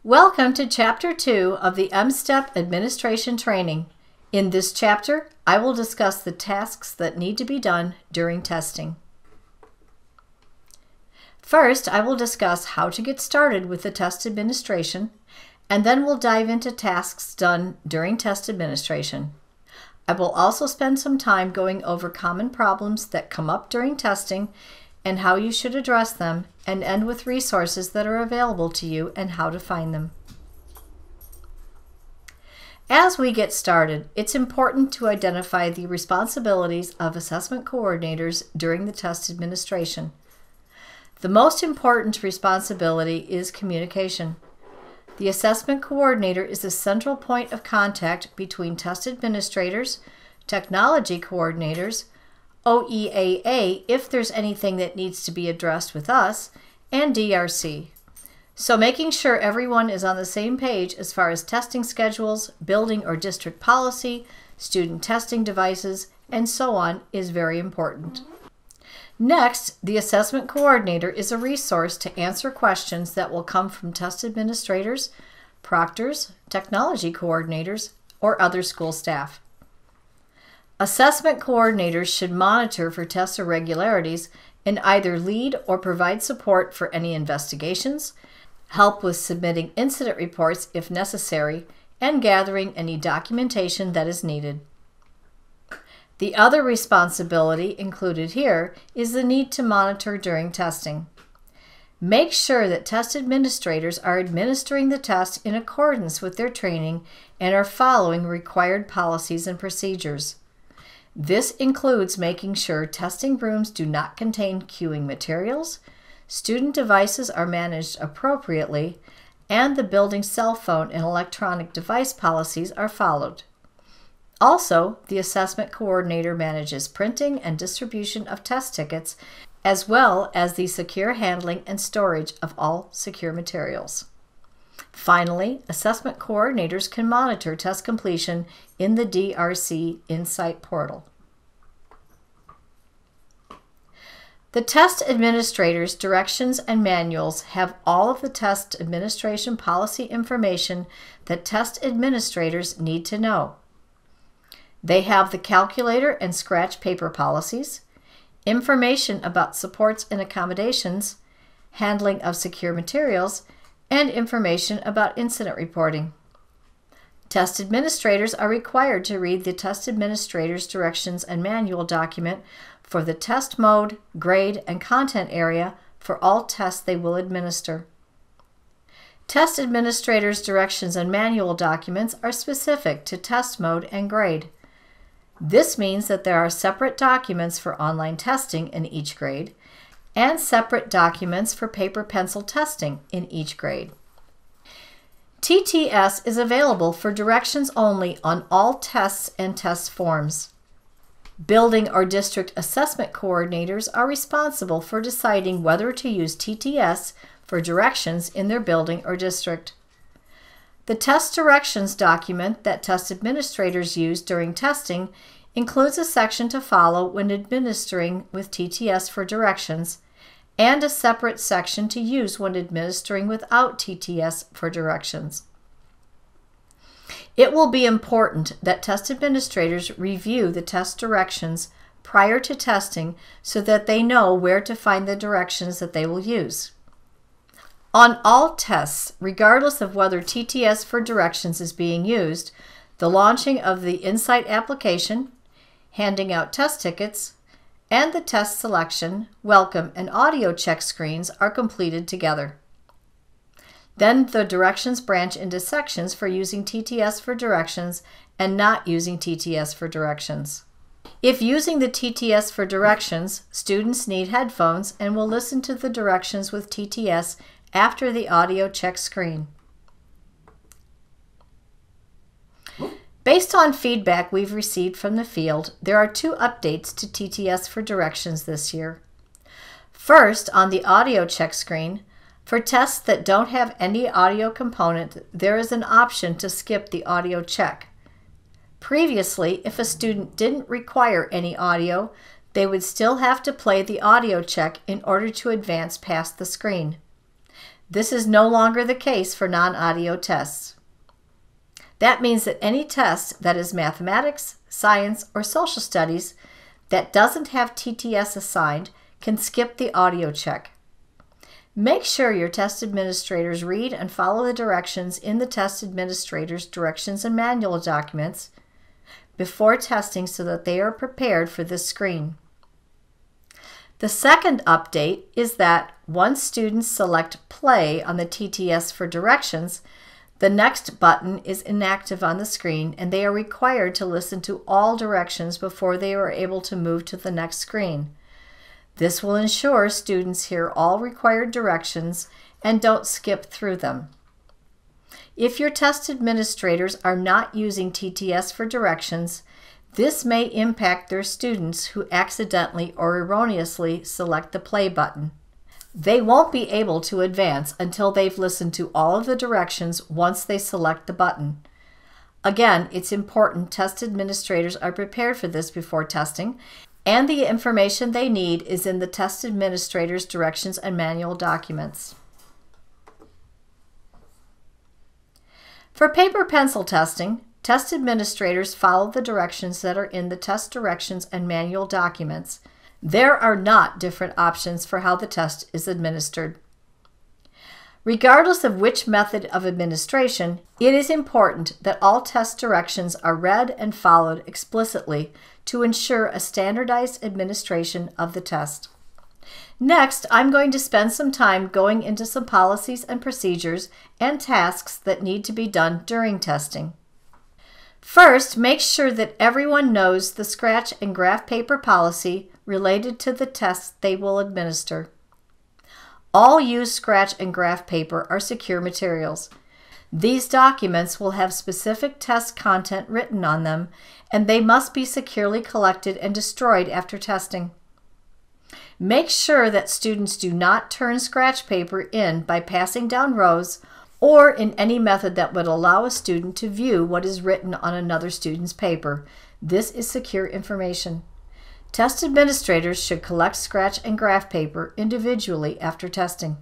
Welcome to Chapter 2 of the M-Step Administration Training. In this chapter, I will discuss the tasks that need to be done during testing. First, I will discuss how to get started with the test administration, and then we'll dive into tasks done during test administration. I will also spend some time going over common problems that come up during testing and how you should address them, and end with resources that are available to you and how to find them. As we get started, it's important to identify the responsibilities of assessment coordinators during the test administration. The most important responsibility is communication. The assessment coordinator is the central point of contact between test administrators, technology coordinators, OEAA if there's anything that needs to be addressed with us, and DRC. So making sure everyone is on the same page as far as testing schedules, building or district policy, student testing devices, and so on is very important. Next, the assessment coordinator is a resource to answer questions that will come from test administrators, proctors, technology coordinators, or other school staff. Assessment coordinators should monitor for test irregularities and either lead or provide support for any investigations, help with submitting incident reports if necessary, and gathering any documentation that is needed. The other responsibility included here is the need to monitor during testing. Make sure that test administrators are administering the test in accordance with their training and are following required policies and procedures. This includes making sure testing rooms do not contain queuing materials, student devices are managed appropriately, and the building cell phone and electronic device policies are followed. Also, the assessment coordinator manages printing and distribution of test tickets, as well as the secure handling and storage of all secure materials. Finally, assessment coordinators can monitor test completion in the DRC Insight portal. The test administrator's directions and manuals have all of the test administration policy information that test administrators need to know. They have the calculator and scratch paper policies, information about supports and accommodations, handling of secure materials, and information about incident reporting. Test administrators are required to read the test administrator's directions and manual document for the test mode, grade, and content area for all tests they will administer. Test administrators' directions and manual documents are specific to test mode and grade. This means that there are separate documents for online testing in each grade and separate documents for paper-pencil testing in each grade. TTS is available for directions only on all tests and test forms. Building or district assessment coordinators are responsible for deciding whether to use TTS for directions in their building or district. The test directions document that test administrators use during testing includes a section to follow when administering with TTS for directions, and a separate section to use when administering without TTS for directions. It will be important that test administrators review the test directions prior to testing so that they know where to find the directions that they will use. On all tests, regardless of whether TTS for directions is being used, the launching of the Insight application, handing out test tickets, and the test selection, welcome, and audio check screens are completed together. Then the directions branch into sections for using TTS for directions and not using TTS for directions. If using the TTS for directions, students need headphones and will listen to the directions with TTS after the audio check screen. Based on feedback we've received from the field, there are 2 updates to TTS for directions this year. First, on the audio check screen, for tests that don't have any audio component, there is an option to skip the audio check. Previously, if a student didn't require any audio, they would still have to play the audio check in order to advance past the screen. This is no longer the case for non-audio tests. That means that any test that is mathematics, science, or social studies that doesn't have TTS assigned can skip the audio check. Make sure your test administrators read and follow the directions in the test administrator's directions and manual documents before testing so that they are prepared for this screen. The second update is that once students select play on the TTS for directions, the next button is inactive on the screen and they are required to listen to all directions before they are able to move to the next screen. This will ensure students hear all required directions and don't skip through them. If your test administrators are not using TTS for directions, this may impact their students who accidentally or erroneously select the play button. They won't be able to advance until they've listened to all of the directions once they select the button. Again, it's important test administrators are prepared for this before testing, and the information they need is in the test administrator's directions and manual documents. For paper pencil testing, test administrators follow the directions that are in the test directions and manual documents. There are not different options for how the test is administered. Regardless of which method of administration, it is important that all test directions are read and followed explicitly to ensure a standardized administration of the test. Next, I'm going to spend some time going into some policies and procedures and tasks that need to be done during testing. First, make sure that everyone knows the scratch and graph paper policy related to the tests they will administer. All used scratch and graph paper are secure materials. These documents will have specific test content written on them, and they must be securely collected and destroyed after testing. Make sure that students do not turn scratch paper in by passing down rows or in any method that would allow a student to view what is written on another student's paper. This is secure information. Test administrators should collect scratch and graph paper individually after testing.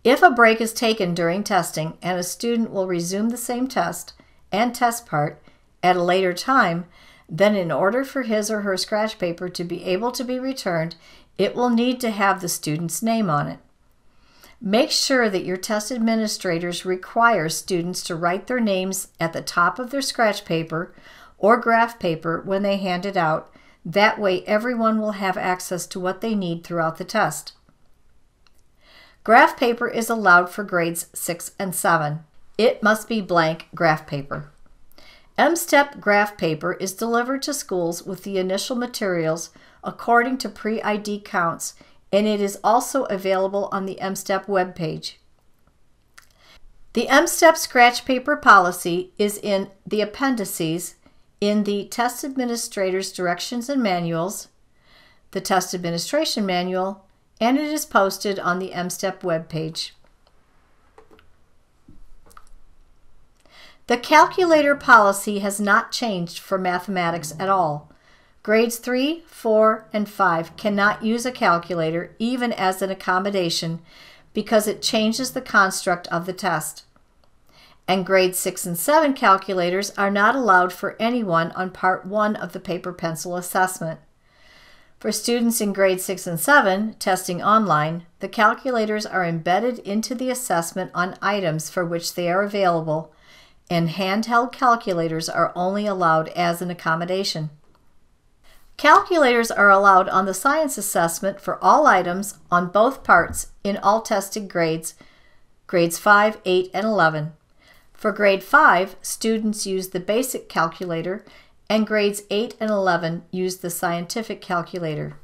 If a break is taken during testing and a student will resume the same test and test part at a later time, then in order for his or her scratch paper to be able to be returned, it will need to have the student's name on it. Make sure that your test administrators require students to write their names at the top of their scratch paper or graph paper when they hand it out. That way everyone will have access to what they need throughout the test. Graph paper is allowed for grades 6 and 7. It must be blank graph paper. M-STEP graph paper is delivered to schools with the initial materials according to pre-ID counts, and it is also available on the M-STEP webpage. The M-STEP scratch paper policy is in the appendices in the Test Administrator's Directions and Manuals, the Test Administration Manual, and it is posted on the M-STEP webpage. The calculator policy has not changed for mathematics at all. Grades 3, 4, and 5 cannot use a calculator even as an accommodation because it changes the construct of the test. And grades 6 and 7 calculators are not allowed for anyone on Part 1 of the paper pencil assessment. For students in grades 6 and 7 testing online, the calculators are embedded into the assessment on items for which they are available, and handheld calculators are only allowed as an accommodation. Calculators are allowed on the science assessment for all items on both parts in all tested grades, grades 5, 8, and 11. For grade 5, students use the basic calculator, and grades 8 and 11 use the scientific calculator.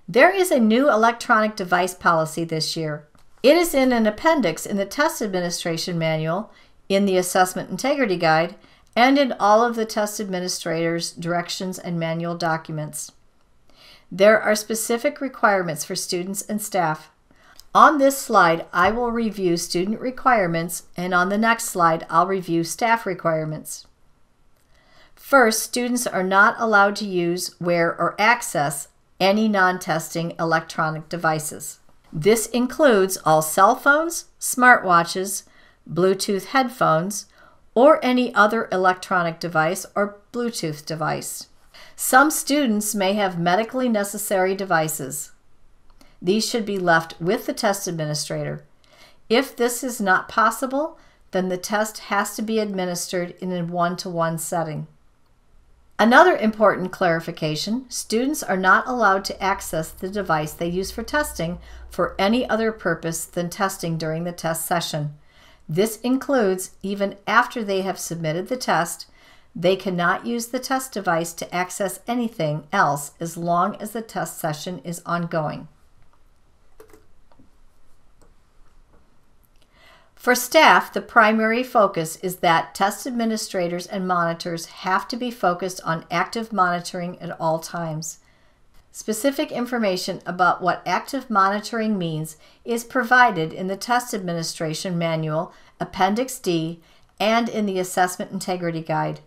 There is a new electronic device policy this year. It is in an appendix in the Test Administration Manual, in the Assessment Integrity Guide, and in all of the test administrators' directions and manual documents. There are specific requirements for students and staff. On this slide, I will review student requirements, and on the next slide, I'll review staff requirements. First, students are not allowed to use, wear, or access any non-testing electronic devices. This includes all cell phones, smartwatches, Bluetooth headphones, or any other electronic device or Bluetooth device. Some students may have medically necessary devices. These should be left with the test administrator. If this is not possible, then the test has to be administered in a one-to-one setting. Another important clarification: students are not allowed to access the device they use for testing for any other purpose than testing during the test session. This includes even after they have submitted the test. They cannot use the test device to access anything else as long as the test session is ongoing. For staff, the primary focus is that test administrators and monitors have to be focused on active monitoring at all times. Specific information about what active monitoring means is provided in the Test Administration Manual, Appendix D, and in the Assessment Integrity Guide.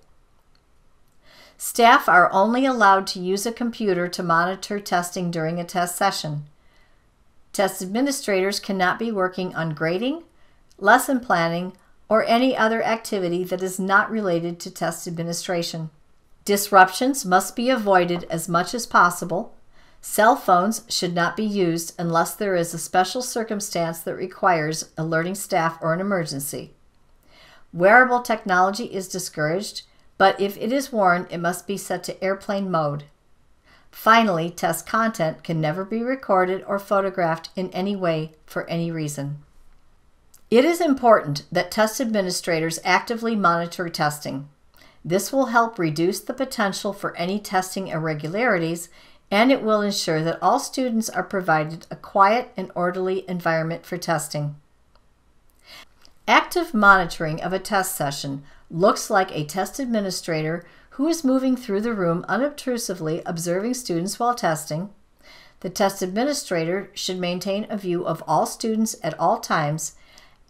Staff are only allowed to use a computer to monitor testing during a test session. Test administrators cannot be working on grading, lesson planning, or any other activity that is not related to test administration. Disruptions must be avoided as much as possible. Cell phones should not be used unless there is a special circumstance that requires alerting staff or an emergency. Wearable technology is discouraged, but if it is worn, it must be set to airplane mode. Finally, test content can never be recorded or photographed in any way for any reason. It is important that test administrators actively monitor testing. This will help reduce the potential for any testing irregularities, and it will ensure that all students are provided a quiet and orderly environment for testing. Active monitoring of a test session looks like a test administrator who is moving through the room unobtrusively observing students while testing. The test administrator should maintain a view of all students at all times,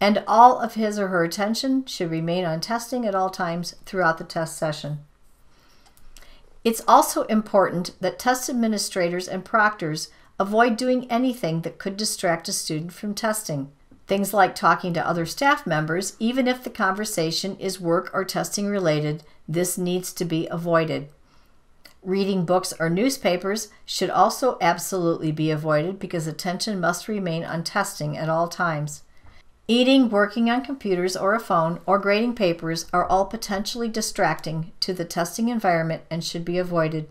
and all of his or her attention should remain on testing at all times throughout the test session. It's also important that test administrators and proctors avoid doing anything that could distract a student from testing. Things like talking to other staff members, even if the conversation is work or testing related, this needs to be avoided. Reading books or newspapers should also absolutely be avoided because attention must remain on testing at all times. Eating, working on computers or a phone, or grading papers are all potentially distracting to the testing environment and should be avoided.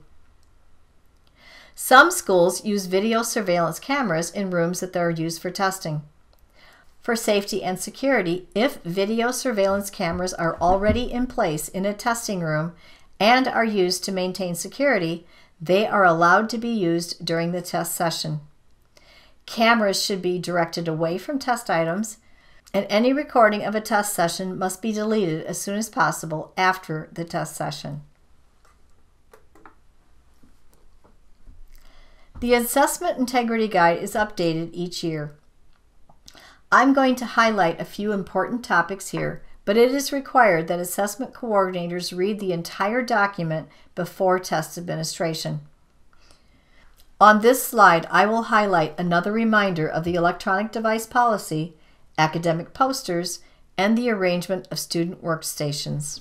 Some schools use video surveillance cameras in rooms that are used for testing. For safety and security, if video surveillance cameras are already in place in a testing room and are used to maintain security, they are allowed to be used during the test session. Cameras should be directed away from test items, and any recording of a test session must be deleted as soon as possible after the test session. The Assessment Integrity Guide is updated each year. I'm going to highlight a few important topics here, but it is required that assessment coordinators read the entire document before test administration. On this slide, I will highlight another reminder of the electronic device policy, academic posters, and the arrangement of student workstations.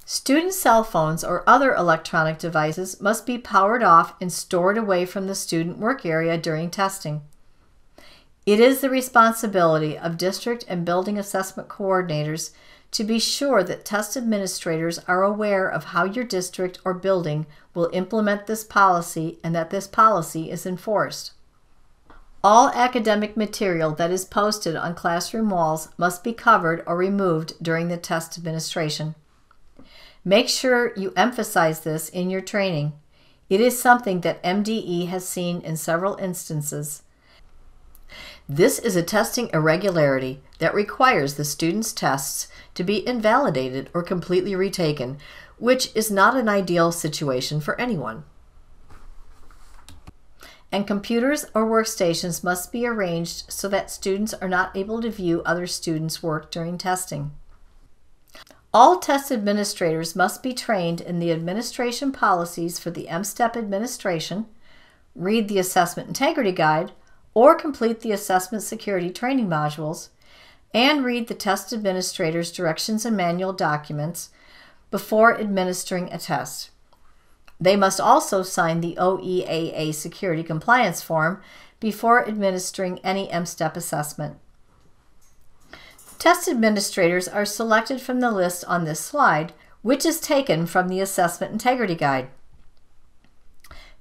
Student cell phones or other electronic devices must be powered off and stored away from the student work area during testing. It is the responsibility of district and building assessment coordinators to be sure that test administrators are aware of how your district or building will implement this policy and that this policy is enforced. All academic material that is posted on classroom walls must be covered or removed during the test administration. Make sure you emphasize this in your training. It is something that MDE has seen in several instances. This is a testing irregularity that requires the student's tests to be invalidated or completely retaken, which is not an ideal situation for anyone. And computers or workstations must be arranged so that students are not able to view other students' work during testing. All test administrators must be trained in the administration policies for the M-STEP administration, read the Assessment Integrity Guide, or complete the Assessment Security Training modules, and read the test administrator's directions and manual documents before administering a test. They must also sign the OEAA Security Compliance Form before administering any M-STEP assessment. Test administrators are selected from the list on this slide, which is taken from the Assessment Integrity Guide.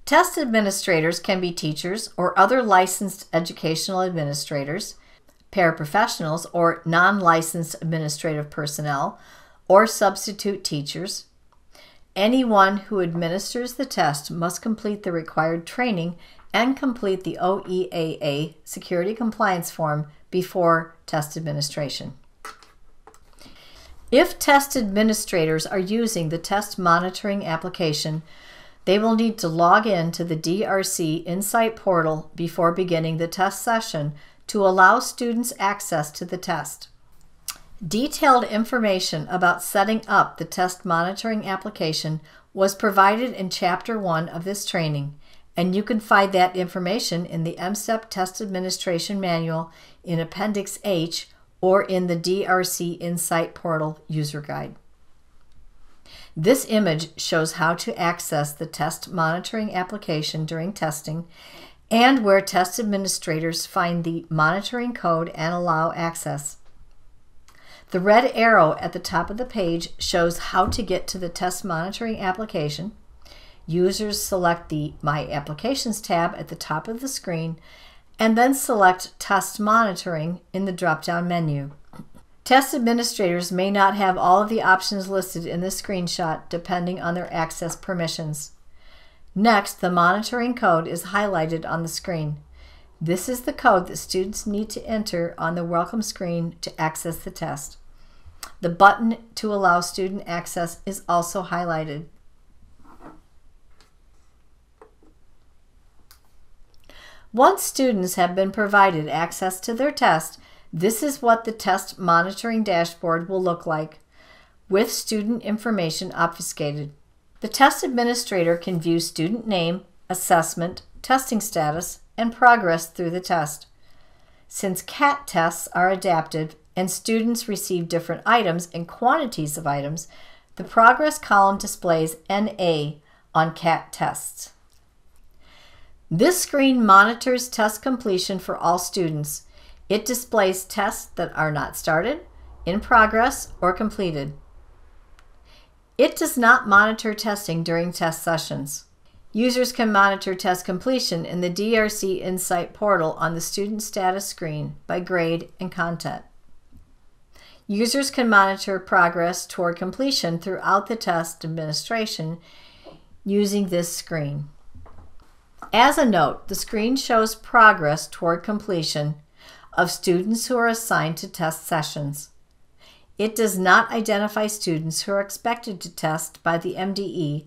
Test administrators can be teachers or other licensed educational administrators, paraprofessionals or non-licensed administrative personnel, or substitute teachers. Anyone who administers the test must complete the required training and complete the OEAA Security Compliance Form before test administration. If test administrators are using the test monitoring application, they will need to log in to the DRC Insight portal before beginning the test session to allow students access to the test. Detailed information about setting up the test monitoring application was provided in Chapter 1 of this training, and you can find that information in the M-STEP Test Administration Manual in Appendix H or in the DRC Insight Portal User Guide. This image shows how to access the test monitoring application during testing and where test administrators find the monitoring code and allow access. The red arrow at the top of the page shows how to get to the test monitoring application. Users select the My Applications tab at the top of the screen and then select Test Monitoring in the drop-down menu. Test administrators may not have all of the options listed in the screenshot depending on their access permissions. Next, the monitoring code is highlighted on the screen. This is the code that students need to enter on the welcome screen to access the test. The button to allow student access is also highlighted. Once students have been provided access to their test, this is what the test monitoring dashboard will look like, with student information obfuscated. The test administrator can view student name, assessment, testing status, and progress through the test. Since CAT tests are adaptive and students receive different items and quantities of items, the progress column displays NA on CAT tests. This screen monitors test completion for all students. It displays tests that are not started, in progress, or completed. It does not monitor testing during test sessions. Users can monitor test completion in the DRC Insight portal on the student status screen by grade and content. Users can monitor progress toward completion throughout the test administration using this screen. As a note, the screen shows progress toward completion of students who are assigned to test sessions. It does not identify students who are expected to test by the MDE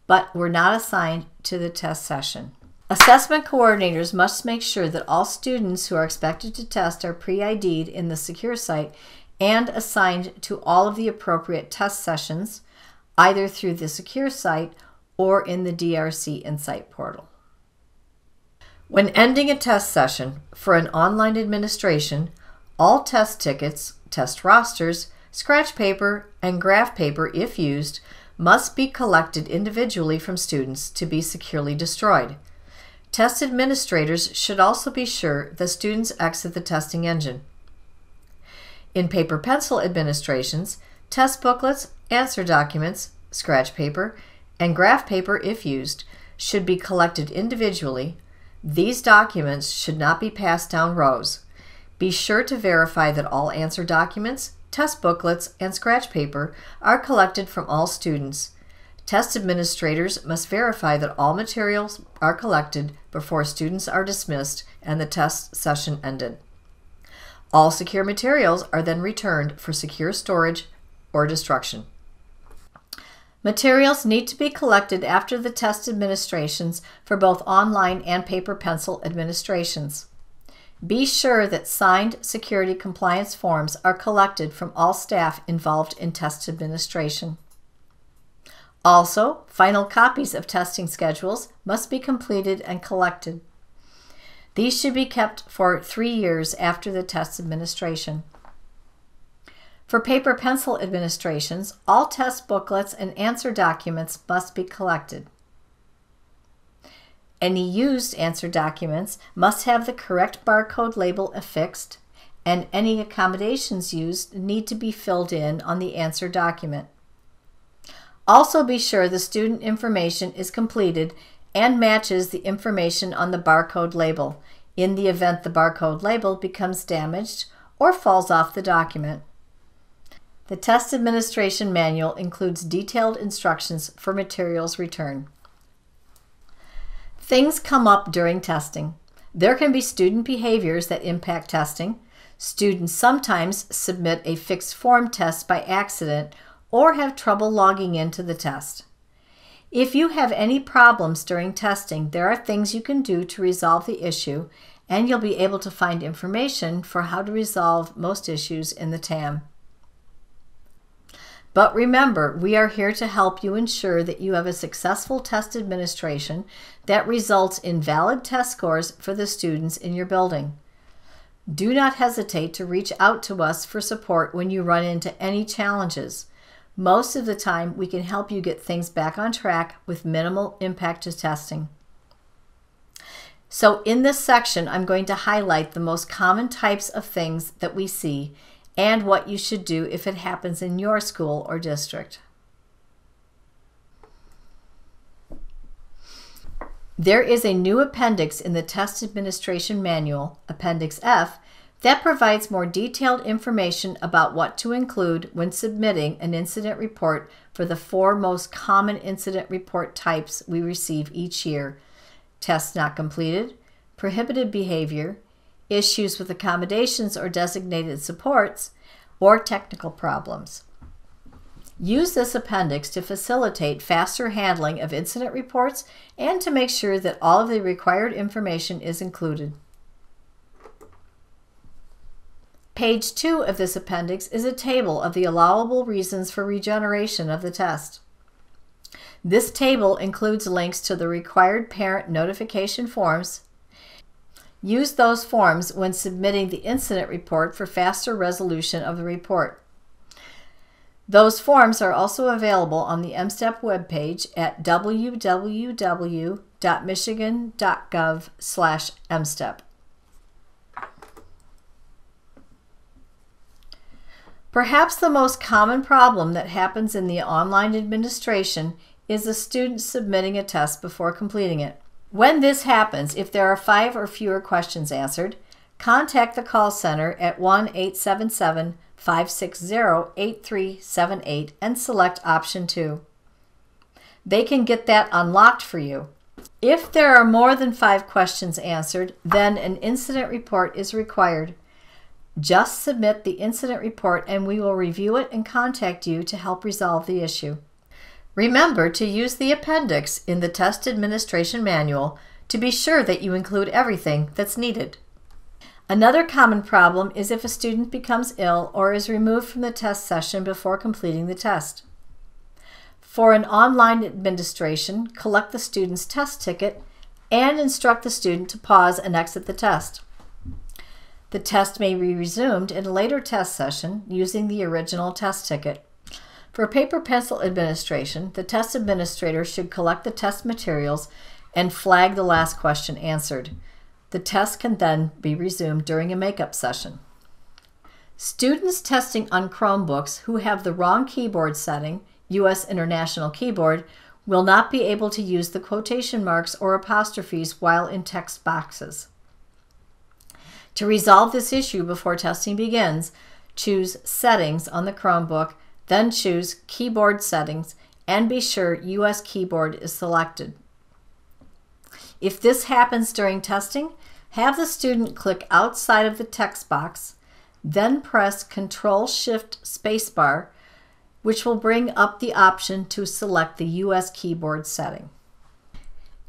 but were not assigned to the test session. Assessment coordinators must make sure that all students who are expected to test are pre-ID'd in the secure site and assigned to all of the appropriate test sessions, either through the secure site or in the DRC Insight portal. When ending a test session for an online administration, all test tickets, test rosters, scratch paper, and graph paper, if used, must be collected individually from students to be securely destroyed. Test administrators should also be sure that students exit the testing engine. In paper-pencil administrations, test booklets, answer documents, scratch paper, and graph paper, if used, should be collected individually. These documents should not be passed down rows. Be sure to verify that all answer documents, test booklets, and scratch paper are collected from all students. Test administrators must verify that all materials are collected before students are dismissed and the test session ended. All secure materials are then returned for secure storage or destruction. Materials need to be collected after the test administrations for both online and paper-pencil administrations. Be sure that signed security compliance forms are collected from all staff involved in test administration. Also, final copies of testing schedules must be completed and collected. These should be kept for 3 years after the test administration. For paper-pencil administrations, all test booklets and answer documents must be collected. Any used answer documents must have the correct barcode label affixed, and any accommodations used need to be filled in on the answer document. Also be sure the student information is completed and matches the information on the barcode label in the event the barcode label becomes damaged or falls off the document. The test administration manual includes detailed instructions for materials return. Things come up during testing. There can be student behaviors that impact testing. Students sometimes submit a fixed form test by accident or have trouble logging into the test. If you have any problems during testing, there are things you can do to resolve the issue, and you'll be able to find information for how to resolve most issues in the TAM. But remember, we are here to help you ensure that you have a successful test administration that results in valid test scores for the students in your building. Do not hesitate to reach out to us for support when you run into any challenges. Most of the time, we can help you get things back on track with minimal impact to testing. So in this section, I'm going to highlight the most common types of things that we see and what you should do if it happens in your school or district. There is a new appendix in the Test Administration Manual, Appendix F, that provides more detailed information about what to include when submitting an incident report for the 4 most common incident report types we receive each year: tests not completed, prohibited behavior, issues with accommodations or designated supports, or technical problems. Use this appendix to facilitate faster handling of incident reports and to make sure that all of the required information is included. Page 2 of this appendix is a table of the allowable reasons for regeneration of the test. This table includes links to the required parent notification forms. Use those forms when submitting the incident report for faster resolution of the report. Those forms are also available on the MSTEP webpage at www.michigan.gov/MSTEP. Perhaps the most common problem that happens in the online administration is a student submitting a test before completing it. When this happens, if there are 5 or fewer questions answered, contact the call center at 1-877-560-8378 and select option 2. They can get that unlocked for you. If there are more than 5 questions answered, then an incident report is required. Just submit the incident report and we will review it and contact you to help resolve the issue. Remember to use the appendix in the Test Administration Manual to be sure that you include everything that's needed. Another common problem is if a student becomes ill or is removed from the test session before completing the test. For an online administration, collect the student's test ticket and instruct the student to pause and exit the test. The test may be resumed in a later test session using the original test ticket. For paper-pencil administration, the test administrator should collect the test materials and flag the last question answered. The test can then be resumed during a makeup session. Students testing on Chromebooks who have the wrong keyboard setting, US International Keyboard, will not be able to use the quotation marks or apostrophes while in text boxes. To resolve this issue before testing begins, choose Settings on the Chromebook, then choose Keyboard Settings, and be sure US Keyboard is selected. If this happens during testing, have the student click outside of the text box, then press Ctrl-Shift-Spacebar, which will bring up the option to select the US Keyboard setting.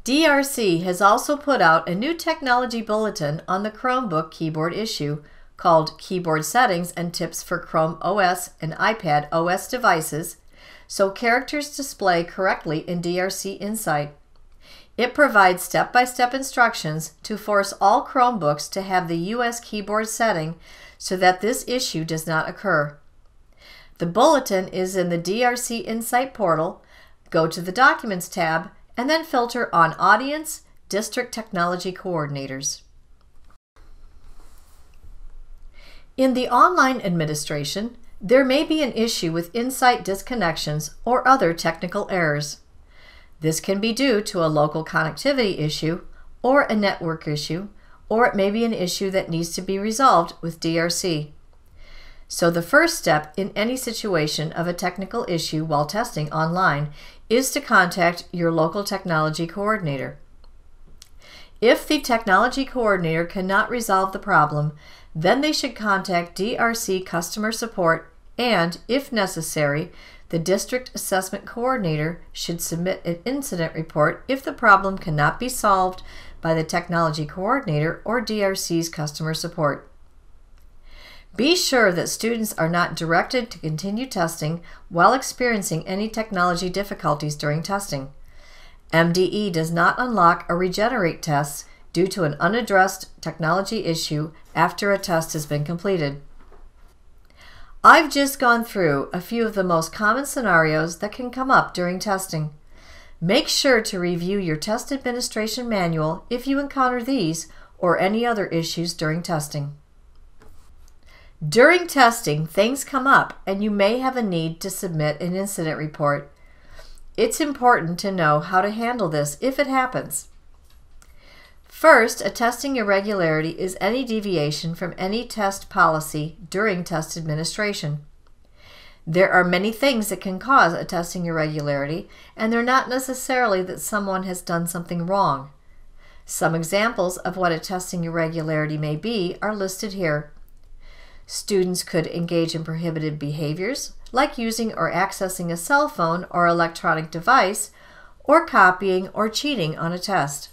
DRC has also put out a new technology bulletin on the Chromebook keyboard issue called Keyboard Settings and Tips for Chrome OS and iPad OS Devices so characters display correctly in DRC Insight. It provides step-by-step instructions to force all Chromebooks to have the US keyboard setting so that this issue does not occur. The bulletin is in the DRC Insight portal. Go to the Documents tab and then filter on Audience, District Technology Coordinators. In the online administration, there may be an issue with Insight disconnections or other technical errors. This can be due to a local connectivity issue or a network issue, or it may be an issue that needs to be resolved with DRC. So the first step in any situation of a technical issue while testing online is to contact your local technology coordinator. If the technology coordinator cannot resolve the problem, then they should contact DRC customer support and, if necessary, the district assessment coordinator should submit an incident report if the problem cannot be solved by the technology coordinator or DRC's customer support. Be sure that students are not directed to continue testing while experiencing any technology difficulties during testing. MDE does not unlock or regenerate tests due to an unaddressed technology issue after a test has been completed. I've just gone through a few of the most common scenarios that can come up during testing. Make sure to review your test administration manual if you encounter these or any other issues during testing. During testing, things come up and you may have a need to submit an incident report. It's important to know how to handle this if it happens. First, a testing irregularity is any deviation from any test policy during test administration. There are many things that can cause a testing irregularity, and they're not necessarily that someone has done something wrong. Some examples of what a testing irregularity may be are listed here. Students could engage in prohibited behaviors, like using or accessing a cell phone or electronic device, or copying or cheating on a test.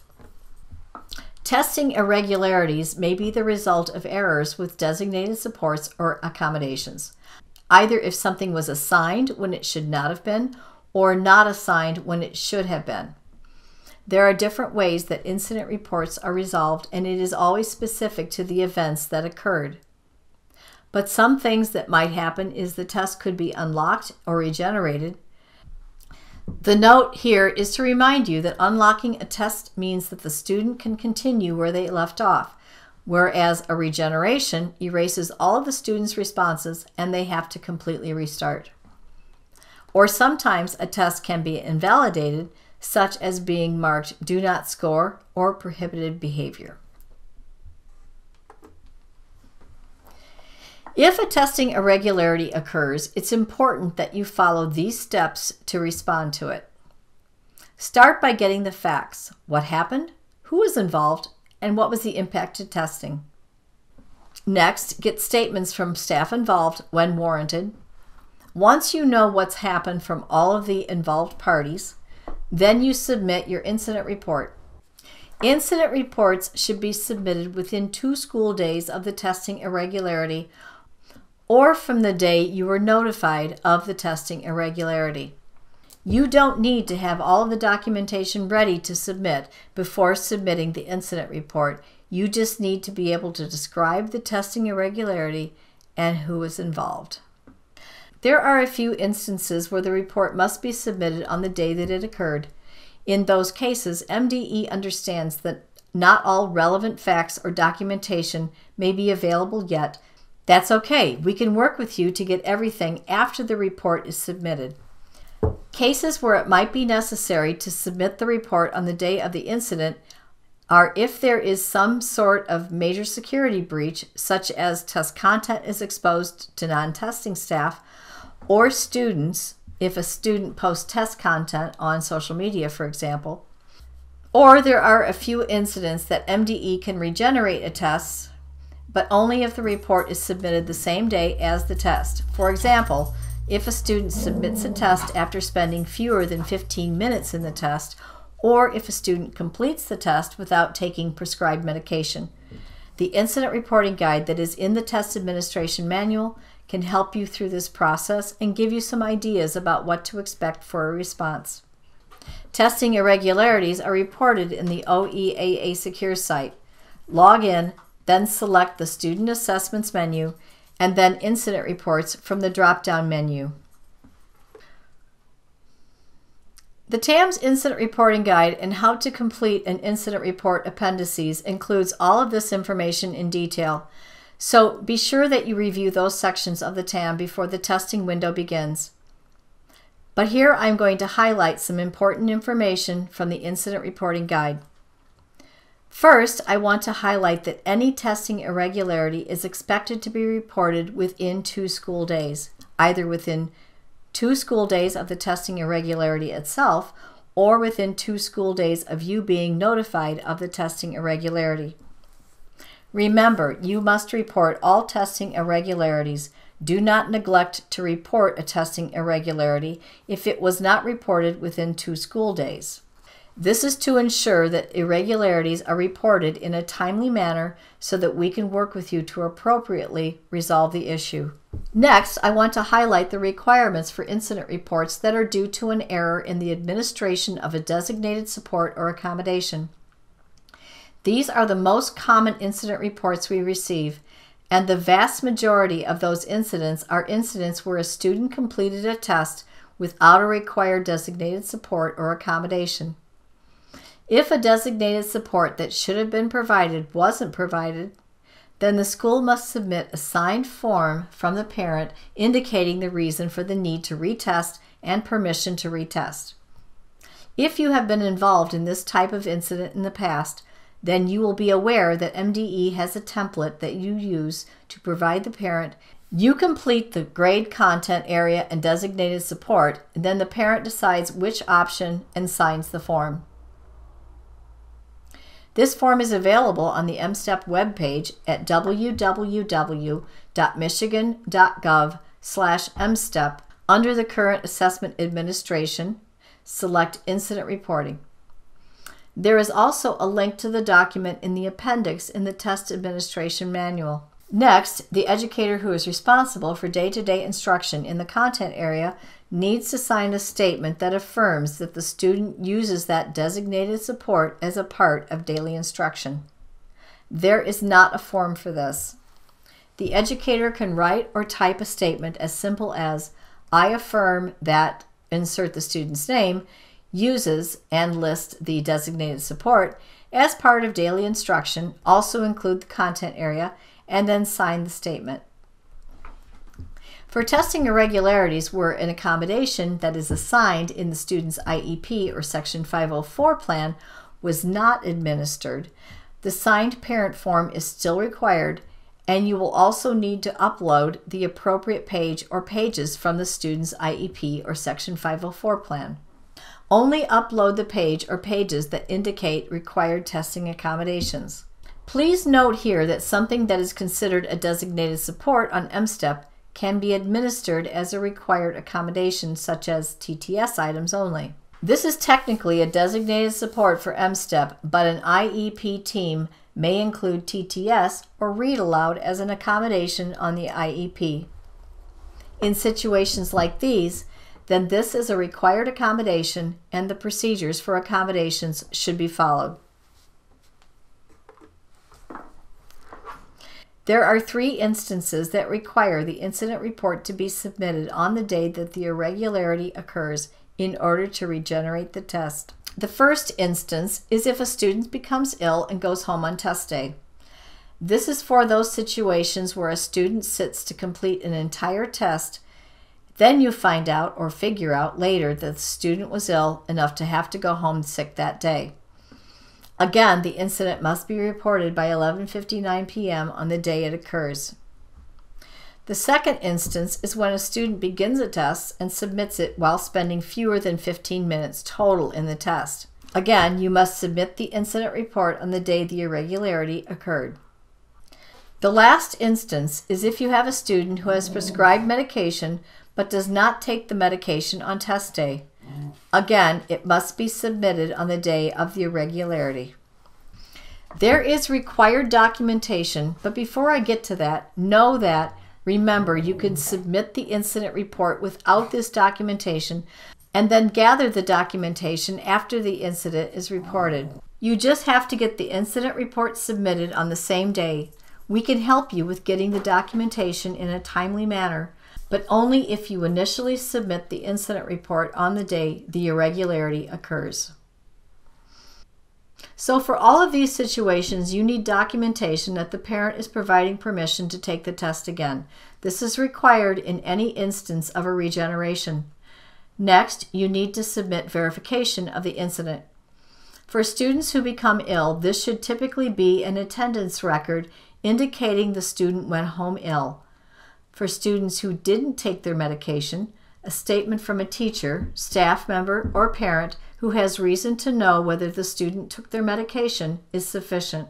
Testing irregularities may be the result of errors with designated supports or accommodations, either if something was assigned when it should not have been, or not assigned when it should have been. There are different ways that incident reports are resolved, and it is always specific to the events that occurred. But some things that might happen is the test could be unlocked or regenerated. The note here is to remind you that unlocking a test means that the student can continue where they left off, whereas a regeneration erases all of the student's responses and they have to completely restart. Or sometimes a test can be invalidated, such as being marked Do Not Score or Prohibited Behavior. If a testing irregularity occurs, it's important that you follow these steps to respond to it. Start by getting the facts. What happened, who was involved, and what was the impact to testing. Next, get statements from staff involved when warranted. Once you know what's happened from all of the involved parties, then you submit your incident report. Incident reports should be submitted within 2 school days of the testing irregularity or from the day you were notified of the testing irregularity. You don't need to have all of the documentation ready to submit before submitting the incident report. You just need to be able to describe the testing irregularity and who is involved. There are a few instances where the report must be submitted on the day that it occurred. In those cases, MDE understands that not all relevant facts or documentation may be available yet. That's okay. We can work with you to get everything after the report is submitted. Cases where it might be necessary to submit the report on the day of the incident are if there is some sort of major security breach, such as test content is exposed to non-testing staff, or students, if a student posts test content on social media, for example. Or there are a few incidents that MDE can regenerate a test, but only if the report is submitted the same day as the test. For example, if a student submits a test after spending fewer than 15 minutes in the test, or if a student completes the test without taking prescribed medication. The incident reporting guide that is in the test administration manual can help you through this process and give you some ideas about what to expect for a response. Testing irregularities are reported in the OEAA Secure site. Log in, then select the Student Assessments menu, and then Incident Reports from the drop-down menu. The TAM's Incident Reporting Guide and How to Complete an Incident Report appendices includes all of this information in detail, so be sure that you review those sections of the TAM before the testing window begins. But here I'm going to highlight some important information from the Incident Reporting Guide. First, I want to highlight that any testing irregularity is expected to be reported within 2 school days, either within 2 school days of the testing irregularity itself or within 2 school days of you being notified of the testing irregularity. Remember, you must report all testing irregularities. Do not neglect to report a testing irregularity if it was not reported within 2 school days. This is to ensure that irregularities are reported in a timely manner so that we can work with you to appropriately resolve the issue. Next, I want to highlight the requirements for incident reports that are due to an error in the administration of a designated support or accommodation. These are the most common incident reports we receive, and the vast majority of those incidents are incidents where a student completed a test without a required designated support or accommodation. If a designated support that should have been provided wasn't provided, then the school must submit a signed form from the parent indicating the reason for the need to retest and permission to retest. If you have been involved in this type of incident in the past, then you will be aware that MDE has a template that you use to provide the parent. You complete the grade content area and designated support, and then the parent decides which option and signs the form. This form is available on the MSTEP webpage at www.michigan.gov/MSTEP. Under the Current Assessment Administration, select Incident Reporting. There is also a link to the document in the appendix in the Test Administration Manual. Next, the educator who is responsible for day-to-day instruction in the content area needs to sign a statement that affirms that the student uses that designated support as a part of daily instruction. There is not a form for this. The educator can write or type a statement as simple as, "I affirm that," insert the student's name, uses and list the designated support as part of daily instruction, also include the content area, and then sign the statement. For testing irregularities where an accommodation that is assigned in the student's IEP or Section 504 plan was not administered, the signed parent form is still required, and you will also need to upload the appropriate page or pages from the student's IEP or Section 504 plan. Only upload the page or pages that indicate required testing accommodations. Please note here that something that is considered a designated support on MSTEP can be administered as a required accommodation, such as TTS items only. This is technically a designated support for MSTEP, but an IEP team may include TTS or read aloud as an accommodation on the IEP. In situations like these, then this is a required accommodation and the procedures for accommodations should be followed. There are 3 instances that require the incident report to be submitted on the day that the irregularity occurs in order to regenerate the test. The first instance is if a student becomes ill and goes home on test day. This is for those situations where a student sits to complete an entire test, then you find out or figure out later that the student was ill enough to have to go home sick that day. Again, the incident must be reported by 11:59 p.m. on the day it occurs. The second instance is when a student begins a test and submits it while spending fewer than 15 minutes total in the test. Again, you must submit the incident report on the day the irregularity occurred. The last instance is if you have a student who has prescribed medication but does not take the medication on test day. Again, it must be submitted on the day of the irregularity. There is required documentation, but before I get to that, know that Remember, you can submit the incident report without this documentation and then gather the documentation after the incident is reported. You just have to get the incident report submitted on the same day. We can help you with getting the documentation in a timely manner, but only if you initially submit the incident report on the day the irregularity occurs. So for all of these situations, you need documentation that the parent is providing permission to take the test again. This is required in any instance of a regeneration. Next, you need to submit verification of the incident. For students who become ill, this should typically be an attendance record indicating the student went home ill. For students who didn't take their medication, a statement from a teacher, staff member, or parent who has reason to know whether the student took their medication is sufficient.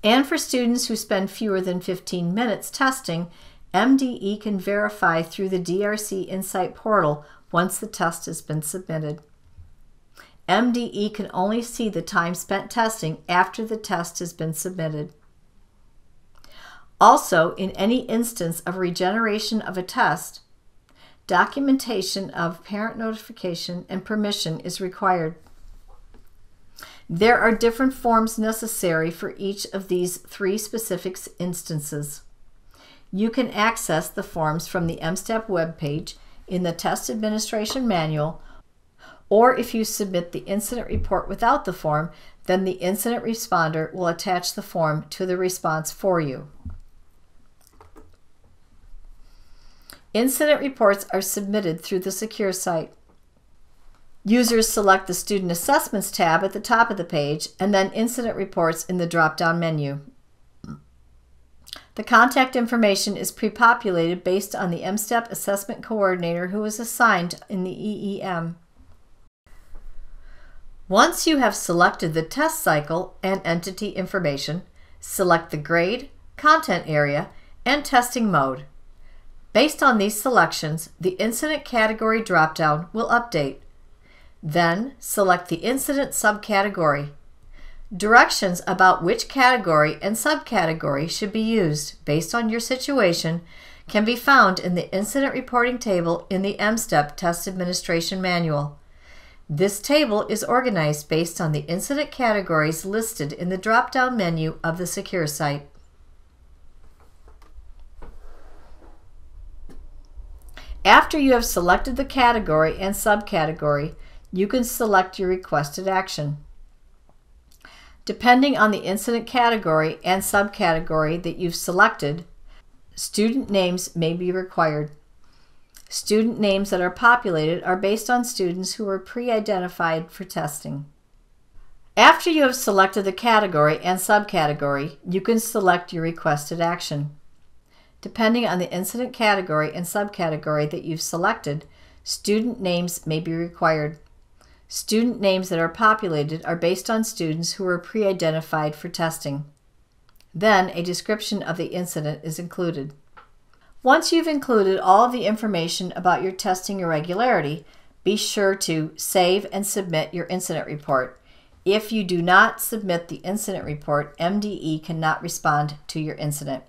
And for students who spend fewer than 15 minutes testing, MDE can verify through the DRC Insight portal once the test has been submitted. MDE can only see the time spent testing after the test has been submitted. Also, in any instance of regeneration of a test, documentation of parent notification and permission is required. There are different forms necessary for each of these three specific instances. You can access the forms from the MSTEP webpage in the Test Administration Manual, or if you submit the incident report without the form, then the incident responder will attach the form to the response for you. Incident reports are submitted through the secure site. Users select the Student Assessments tab at the top of the page and then Incident Reports in the drop-down menu. The contact information is pre-populated based on the MSTEP assessment coordinator who is assigned in the EEM. Once you have selected the test cycle and entity information, select the grade, content area, and testing mode. Based on these selections, the incident category dropdown will update. Then select the incident subcategory. Directions about which category and subcategory should be used based on your situation can be found in the Incident Reporting Table in the MSTEP Test Administration Manual. This table is organized based on the incident categories listed in the drop-down menu of the secure site. After you have selected the category and subcategory, you can select your requested action. Depending on the incident category and subcategory that you've selected, student names may be required. Student names that are populated are based on students who are pre-identified for testing. After you have selected the category and subcategory, you can select your requested action. Depending on the incident category and subcategory that you've selected, student names may be required. Student names that are populated are based on students who are pre-identified for testing. Then a description of the incident is included. Once you've included all of the information about your testing irregularity, be sure to save and submit your incident report. If you do not submit the incident report, MDE cannot respond to your incident.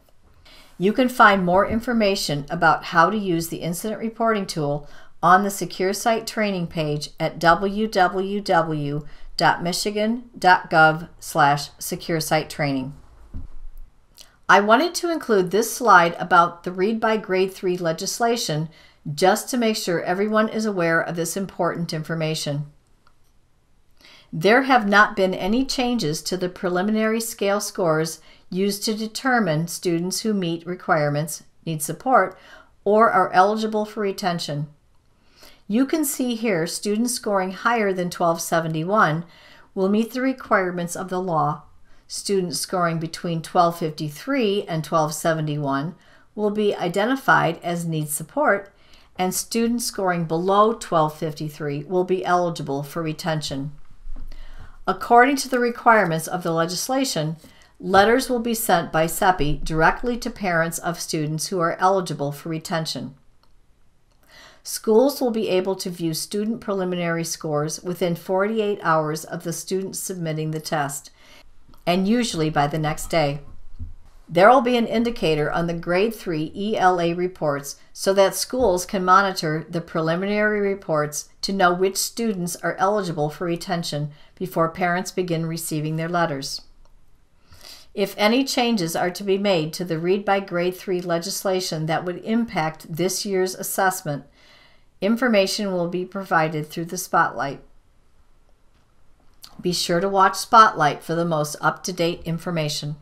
You can find more information about how to use the incident reporting tool on the Secure Site training page at www.michigan.gov/securesitetraining. I wanted to include this slide about the Read by Grade 3 legislation just to make sure everyone is aware of this important information. There have not been any changes to the preliminary scale scores used to determine students who meet requirements, need support, or are eligible for retention. You can see here students scoring higher than 1271 will meet the requirements of the law. Students scoring between 1253 and 1271 will be identified as need support, and students scoring below 1253 will be eligible for retention. According to the requirements of the legislation, letters will be sent by CEPI directly to parents of students who are eligible for retention. Schools will be able to view student preliminary scores within 48 hours of the student submitting the test, and usually by the next day. There will be an indicator on the Grade 3 ELA reports so that schools can monitor the preliminary reports to know which students are eligible for retention before parents begin receiving their letters. If any changes are to be made to the Read by Grade 3 legislation that would impact this year's assessment, information will be provided through the Spotlight. Be sure to watch Spotlight for the most up-to-date information.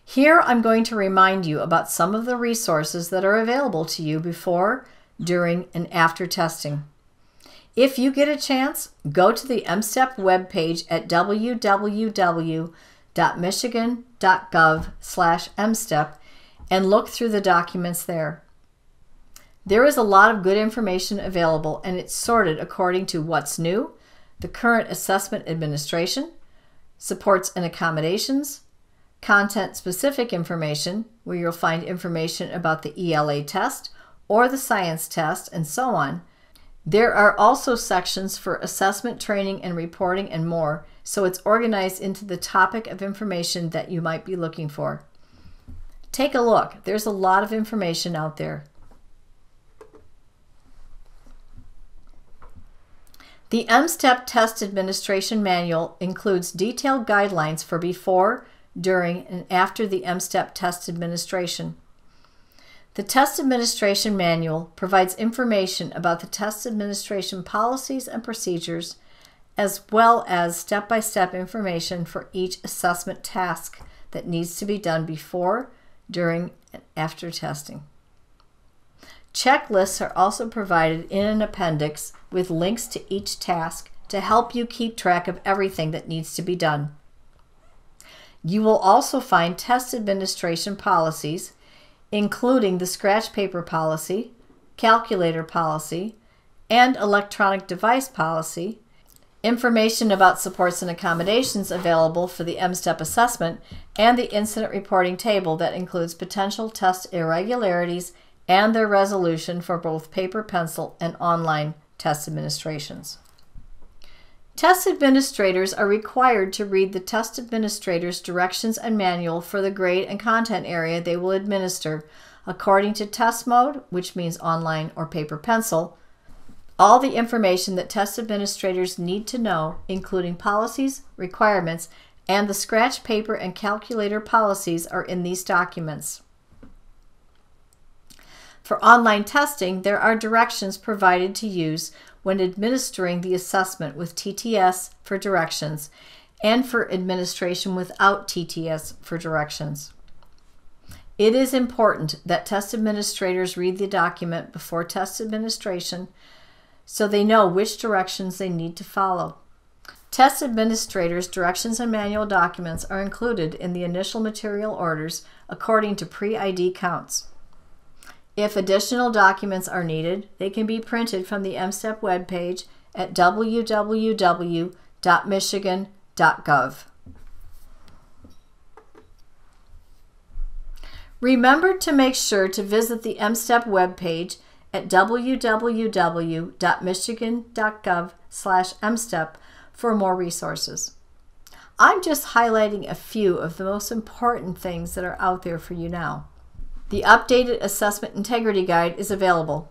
Here I'm going to remind you about some of the resources that are available to you before, during, and after testing. If you get a chance, go to the MSTEP webpage at www.michigan.gov/MSTEP and look through the documents there. There is a lot of good information available, and it's sorted according to what's new, the current assessment administration, supports and accommodations, content-specific information, where you'll find information about the ELA test or the science test, and so on. There are also sections for assessment training and reporting and more, so it's organized into the topic of information that you might be looking for. Take a look. There's a lot of information out there. The MSTEP Test Administration Manual includes detailed guidelines for before, during, and after the MSTEP test administration. The Test Administration Manual provides information about the test administration policies and procedures, as well as step-by-step information for each assessment task that needs to be done before, during, and after testing. Checklists are also provided in an appendix with links to each task to help you keep track of everything that needs to be done. You will also find test administration policies, including the scratch paper policy, calculator policy, and electronic device policy, information about supports and accommodations available for the MSTEP assessment, and the incident reporting table that includes potential test irregularities and their resolution for both paper, pencil, and online test administrations. Test administrators are required to read the test administrator's directions and manual for the grade and content area they will administer according to test mode, which means online or paper pencil. All the information that test administrators need to know, including policies, requirements, and the scratch paper and calculator policies, are in these documents. For online testing, there are directions provided to use when administering the assessment with TTS for directions and for administration without TTS for directions. It is important that test administrators read the document before test administration so they know which directions they need to follow. Test administrators' directions and manual documents are included in the initial material orders according to pre-ID counts. If additional documents are needed, they can be printed from the MSTEP webpage at www.michigan.gov. Remember to make sure to visit the MSTEP webpage at www.michigan.gov/MSTEP for more resources. I'm just highlighting a few of the most important things that are out there for you now. The updated Assessment Integrity Guide is available.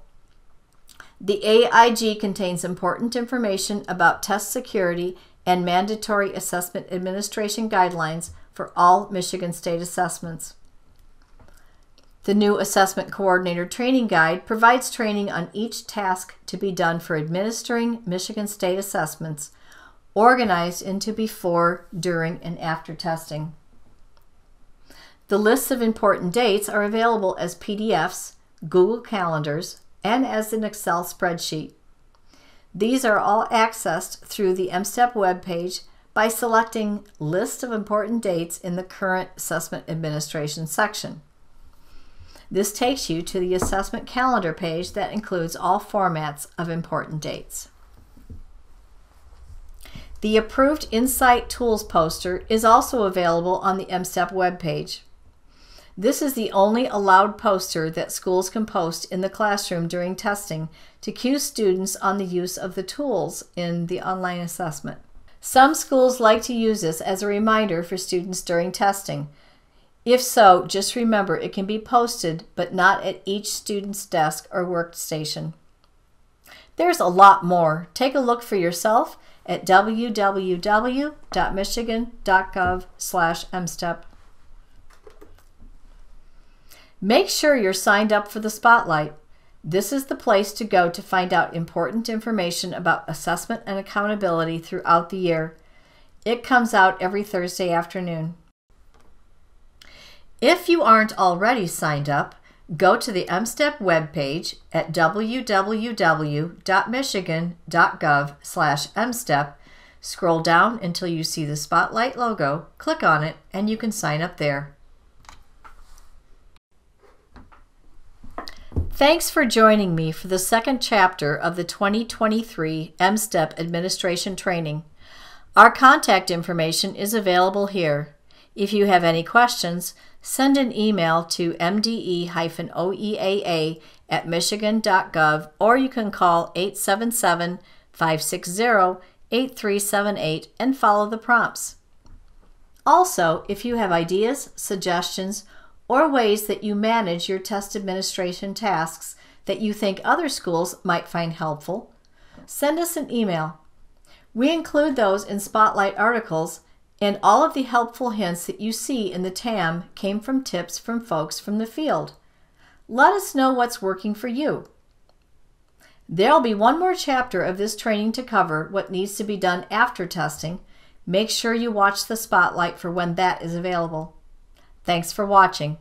The AIG contains important information about test security and mandatory assessment administration guidelines for all Michigan State assessments. The new Assessment Coordinator Training Guide provides training on each task to be done for administering Michigan State assessments, organized into before, during, and after testing. The lists of important dates are available as PDFs, Google Calendars, and as an Excel spreadsheet. These are all accessed through the MSTEP webpage by selecting List of Important Dates in the Current Assessment Administration section. This takes you to the Assessment Calendar page that includes all formats of important dates. The Approved Insight Tools poster is also available on the MSTEP webpage. This is the only allowed poster that schools can post in the classroom during testing to cue students on the use of the tools in the online assessment. Some schools like to use this as a reminder for students during testing. If so, just remember it can be posted, but not at each student's desk or workstation. There's a lot more. Take a look for yourself at www.michigan.gov/mstep. Make sure you're signed up for the Spotlight. This is the place to go to find out important information about assessment and accountability throughout the year. It comes out every Thursday afternoon. If you aren't already signed up, go to the MSTEP webpage at www.michigan.gov/mstep, scroll down until you see the Spotlight logo, click on it, and you can sign up there. Thanks for joining me for the second chapter of the 2023 MSTEP Administration Training. Our contact information is available here. If you have any questions, send an email to mde-oeaa@michigan.gov, or you can call 877-560-8378 and follow the prompts. Also, if you have ideas, suggestions, or ways that you manage your test administration tasks that you think other schools might find helpful, send us an email. We include those in Spotlight articles, and all of the helpful hints that you see in the TAM came from tips from folks from the field. Let us know what's working for you. There'll be one more chapter of this training to cover what needs to be done after testing. Make sure you watch the Spotlight for when that is available. Thanks for watching.